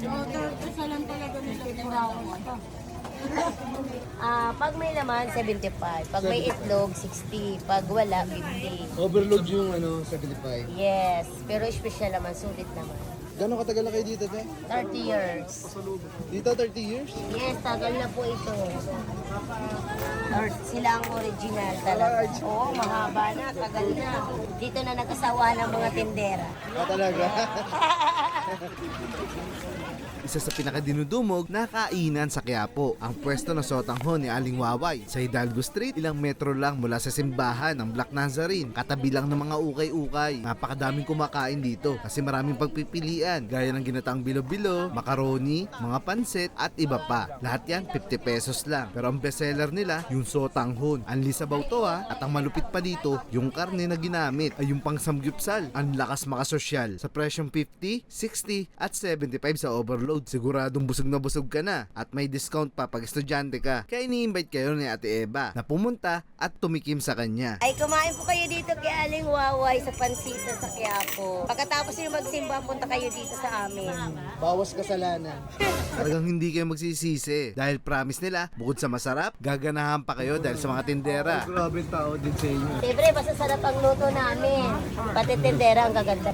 Isa lang talaga nila tinawag pa. Pag may laman, 75. Pag may itlog, 60. Pag wala, 50. Overload yung 75. Yes, pero special naman, sulit naman. Gano'ng katagal na kayo dito, te? 30 years. Dito, 30 years? Yes, tagal na po ito. Sila ang original talaga. Oo, mahaba na, tagal na. Dito na nagkasawa ng mga tindera. Talaga? Isa sa pinakadinudumog na kainan sa Quiapo, ang pwesto ng sotanghon ni Aling Waway sa Hidalgo Street, ilang metro lang mula sa simbahan ng Black Nazarene, katabi lang ng mga ukay-ukay. Napakadaming kumakain dito kasi maraming pagpipilian gaya ng ginataang bilo-bilo, macaroni, mga pansit at iba pa. Lahat yan 50 pesos lang. Pero ang bestseller nila, yung sotanghon. Ang lisabaw to at ang malupit pa dito, yung karne na ginamit ay yung pang samgyupsal. Ang lakas makasosyal sa presyong 50, 60 at 75 sa overload. Siguradong busog na busog ka na at may discount pa pag estudyante ka. Kaya ini-invite kayo ni Ate Eva na pumunta at tumikim sa kanya. Ay, kumain po kayo dito kay Aling Waway sa Pansita sa Quiapo. Pagkatapos nyo magsimba, punta kayo dito sa amin. Bawas kasalanan. Talagang hindi kayo magsisisi dahil promise nila, bukod sa masarap, gaganahan pa kayo dahil sa mga tindera. Grabe tao din sa inyo. Siyempre, masasarap ang luto namin. Pati tindera ang gaganda.